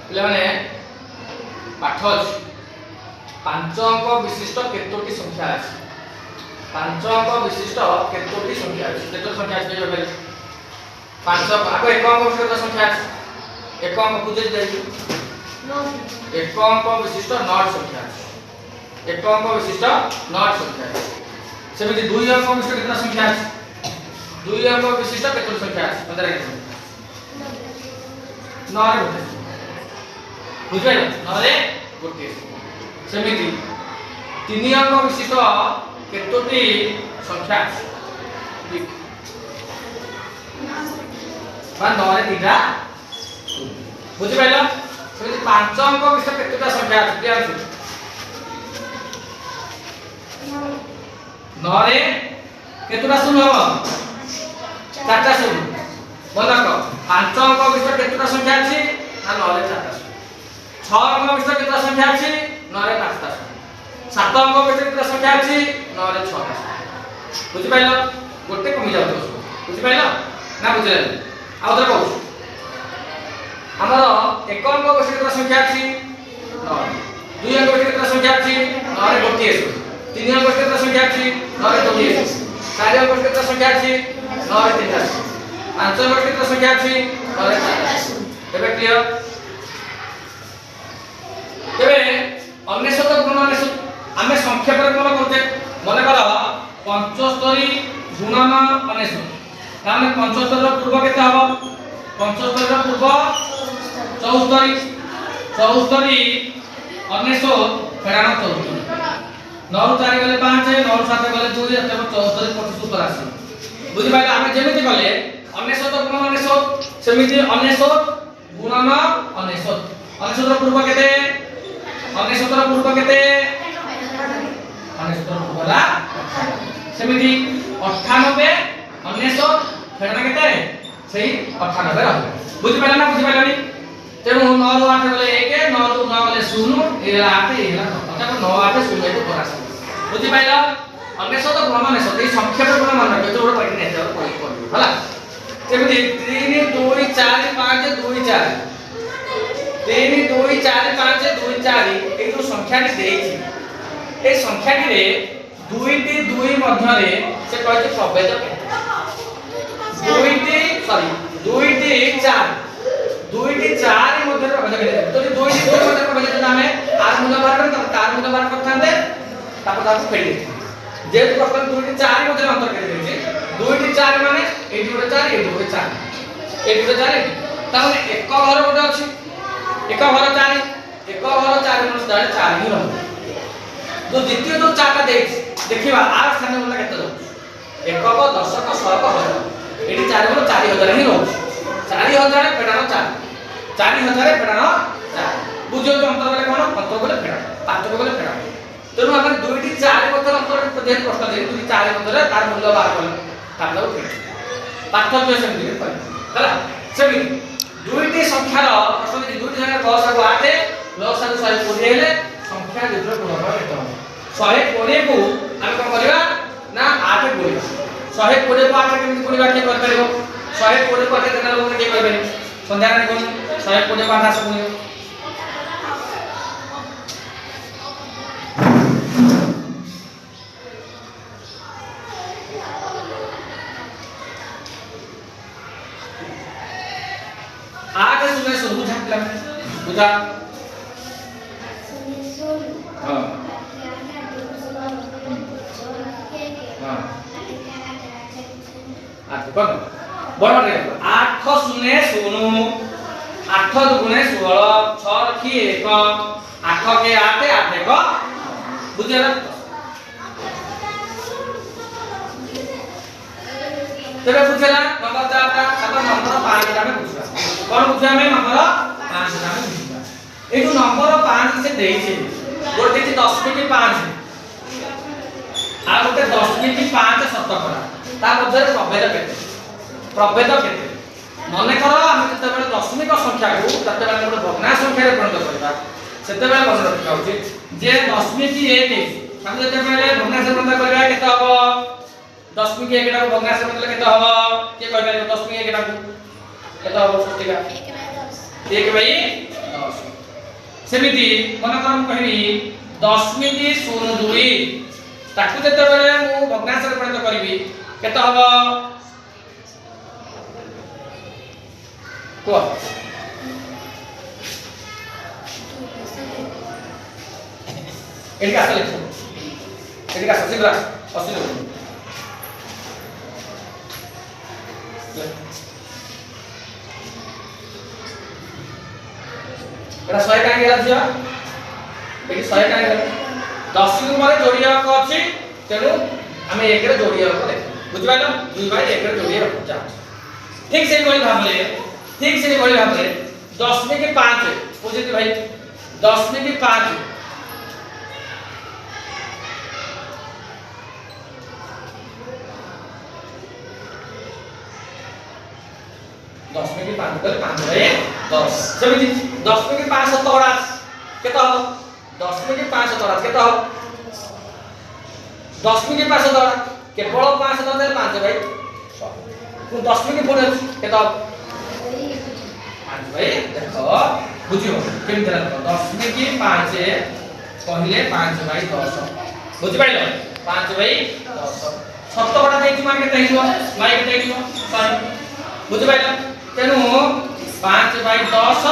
पिले माने पाठ अछि 5 अंक विशिष्ट केतोटी संख्या अछि 5 अंक विशिष्ट केतोटी संख्या अछि केतोटी संख्या अछि बेले 5 आको 1 अंक विशिष्ट संख्या अछि 1 अंक बुझे जाई 1 अंक विशिष्ट 9 संख्या अछि 1 अंक विशिष्ट 9 संख्या अछि सेमिति 2 अंक विशिष्ट केतना संख्या अछि 2 अंक विशिष्ट केतोटी संख्या अछि पता रे 9 रे गोटे बुझाइल 9 रे गोटे सेमिति 3 अंक विशिष्ट केतोटी संख्या अछि बा 9 रे 3टा बुझि पाइल सेमिति 5 अंक विशिष्ट केतोटा संख्या अछि क्या अछि 9 रे केतोटा शून्य हो 4टा शून्य बोलक 5 अंक विशिष्ट केतोटा संख्या अछि ना 9 रे 4टा 6 अंक विशिष्ट केतोटा संख्या अछि 9 रे 5टा 7 अंक विशिष्ट केतोटा संख्या अछि 9 रे 6टा बुझि पाइल गोटे कमी जाउ बुझि पाइल ना बुझले आ उधर कहू हमर 1 अंक विशिष्ट केतोटा संख्या अछि 9 2 अंक विशिष्ट केतोटा संख्या अछि 9 रे गोटे 3 अंक विशिष्ट केतोटा संख्या अछि 9 रे 2 4 अंक विशिष्ट केतोटा संख्या अछि 9 रे 3टा 5 अंक विशिष्ट केतोटा संख्या अछि 9 रे 4टा एबे क्लियर तेबे अनेशत गुणन अनेशत आमे संक्षेप रे कोन करते मने कर 75 गुणन अनेशत तामे 75 रो पूर्व केते हबो 75 रो पूर्व 74 अनेशत फेराना 74 9 ରୁ 4 गले 5 9 ରୁ 7 गले 2 तब 74 25 उत्तर आसी बुझि पाइले आमे जेमिति गले अनेशत गुणन अनेशत सेमिति अनेशत गुणन अनेशत अनेशत रो पूर्व केते अनेशत रो पूर्व केते अनेशत रो पूर्व ला सेमिति 98 अनेशत फेराना केते सेही 98 रहबे बुझि पाइले ना बुझि पाइले तेणु 9 ରୁ 8 गले 1 9 ରୁ 9 गले 0 ए 8 ए ला तब 9 8 0 को बरास बुझि पाइला अनेशत गुणन अनेशत ए संख्या पर गुण मान केते बड़ पड़ी नै जाव पड़ी होला जेमिति 3 2 4 5 2 4 3 2 4 5 2 4 ए जो संख्या टी देछि ए संख्या टी रे 2 टी 2 मध्य रे से कहै प्रभेद केते 2 टी 4 2 टी 4 मध्य रे प्रभेद केते तो 2 टी 2 मध्य रे प्रभेद नामे आर मूल्य बार कर तार मूल्य बार करथांते तापर ताको फेडी जेतु प्रश्न 2 टी 4 मध्य रे अंतर केते देछि 2 टी 4 माने एठी गोटे 4 एठी गोटे 4 एठी गोटे 4 ता माने एक घर गोटे अछि एक घर 4 एक घर 4 माने 4 ही रहबो जो द्वितीय जो 4 टा देछि देखिबा आर स्थान बोला केते दो एकक दशक शतक हजार एठी 4 बोला 4000 ही रहउ 4000 फेडानो 4 4000 फेडानो 4 बुझियो तो अंतर बोले कोन अंतर बोले फेडा पांच बोले फेडा तेनु हम 2 टी 4 मध्य अंतर देख प्रश्न दे 2 टी 4 मध्य तार मूल्य बार कर तालो फेडा पार्थक्य सेमि हला सेमि 2 टी संख्यार प्रश्न दे 2 टी संख्या 10 को 8 10 को 120 हेले संख्या दुटर गुणफल केते हो 120 को हम कोन करबा ना 8 गुणिबा 120 को 8 केमि गुणिबा के कर परबो 120 को 8 देना लोग के करबे संध्या रे कोन 120 को 8 आस गुणियो आगे सुने सुन बुझा पिला बुझा हां हां आठ कोन बड़ रे 8 सुने सुनु 8 दुगुणे 16 6 रखी 1 8 के 8 8 को बुझला तेरे बुझला नंबर 4 ता सब नंबर 5 टा में बुझला कोन बुझा में नंबर 5 टा में बुझला ए जो नंबर 5 से देई छे गोटे 10 मिनट 5 आ गोटे 10 मिनट 5 शतकड़ा ता मध्य प्रभेद केते मने करो हम जते बेले दशमिक संख्या को तते बेले गोटे भग्ना संख्या रे परिणत करबा सेते बेले मन रखा उचित जे दशमिक 1 हम जते बेले भग्ना से परिणत करबा केते हबो दशमिक 1 टा को भग्ना से परिणत केते हबो के कहबे दशमिक 1 टा को केते हबो सटिका 1/10 सेमिति मन कर कहबी 10 मिनिट 02 ताकू जते बेले मु भग्नांश रे परिणत करबी केते हबो को एडिका असले एडिका ससिग्रा असले एटा 100 काहे गेला छिया एटी 100 काहे गेला 10 मिनिट मारे जोड़िया को अछि तेनु हमें एक रे जोड़िया को ले बुझि पाइलो 2 बाय 1 रे जोड़िया को जा ठीक से बोली भाबले ठीक से बोली भाबले 10 में के 5 बुझिति भाई 10 में के 5 10 में के 5 कल 5 भाई 10 सेमिति 10 में के 5 शतकड़ा केता हो 10 में के 5 शतकड़ा केता हो 10 में के 5 शतकड़ा केवल 5 शतकड़ा 5 भाई 10 में के पुणे केता हो 5 भाई देखो बुझियो केम देला 10 में के 5 पहिले 5 भाई 10 बुझि पाइलो 5 भाई 10 शतकड़ा देछि मान केते हियो भाई केते हियो 100 बुझि पाइलो तेनु 5 बाय 10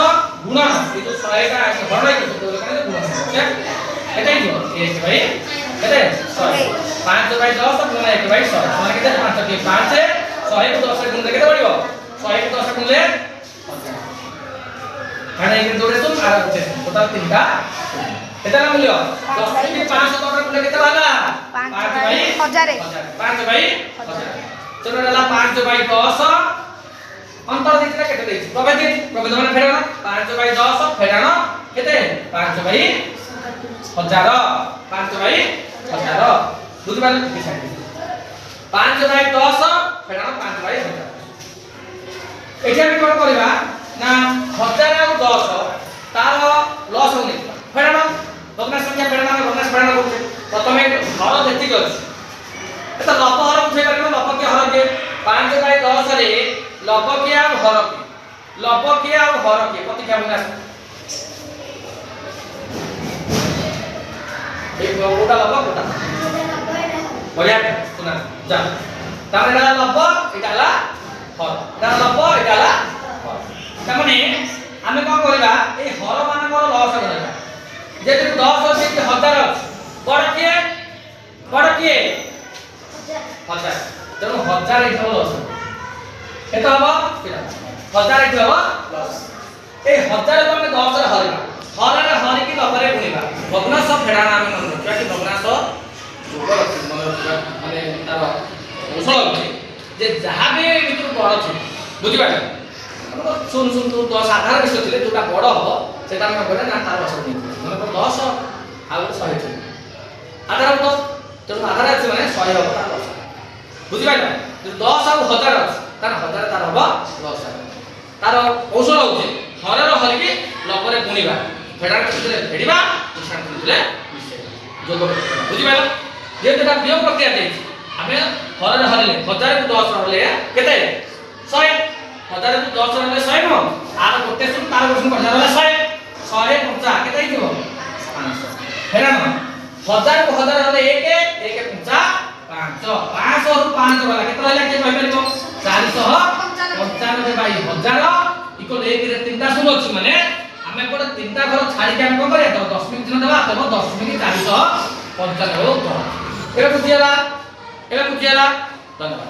गुणन ये तो 100 का घन है तो कहले गुणन क्या एतै जो 1 बाय एतै 100 5 बाय 10 गुणन 1 बाय 100 माने केते 5 के 5 100 को 10 गुणन केते पड़िबो 100 को 10 गुणले काना एक जोड़े तो आर होते टोटल 3 टा एता मूल्य 10 के 500 गुणले केते बाला 5 बाय 1000 5 बाय 1000 चलो डाला 5 बाय 10 अंतर देथिला केते देछि प्रभेद माने फेराना 5 बाय 10 फेराना केते 5 बाय 1000 5 बाय 1000 बुझि पाले कि साइड 5 बाय 10 फेराना 5 बाय 1000 एठी हम कोन करबा ना 1000 और 10 तार लॉस होनी फेराना भग्नांश संख्या फेराना फेराना करते प्रथमे हर देति अछि एता लप हर उठे करबो लप के हर के 5 बाय 10 रे लब के आ हर के कति क्या होगा एक गोटा लब गोटा बढ़िया सुना जा तामे डाला लब इडाला हर डाला लब इडाला हर तमने हमें कोन करबा ए हर मानकर लॉस करबा जे 10 अछि कि 1000 अछि बड़ के 1000 तेनु 1000 इठो लॉस एता हबो 1000 इठो हबो लॉस ए 1000 को हम 10 रे हरिबा हर हरि की लबरे गुणिबा भग्नांश फेडाना हम मन रखिबा कि भग्नांश जोगर माने तार ओसल जे जहा भी भितर बड़ अछि बुझि पाले सुन तो 10 आधार विषय थिले जोटा बड़ हबो सेटा हम कहले ना तार असर नै माने 10 आ 100 थे आधार तो तेनु आधार अछि माने 100 हबो तार असर बुझि पाले 10 आ 1000 अछि तार 1000 तार हबो लॉस तार औषध होचे हरर हरिके लपरे गुणिबा फेडा कितले फेडिबा निशान कितले जोग बुझि पाइलो जे तेटा बियोग प्रक्रिया दे हमें हरर हरिले 1000 को 10 रहले केते 100 1000 को 10 रहले 100 नो आर गोटे सुन तार गोटे सुन 100 100 50 केते हियो 500 फेडा न 1000 को 1000 रहले 1 1 50 500 500 रु 500 वाला केते रहले के कहि परिबो 495 बाई 1000 इक्वल 1 रे 3 टा शून्य अछि माने हमें कोड 3 टा घर छाडी के हम कोन करिया तो 10 मिनिट देबा तब 10 मिनिट 495 एबे बुझियाला धन्यवाद।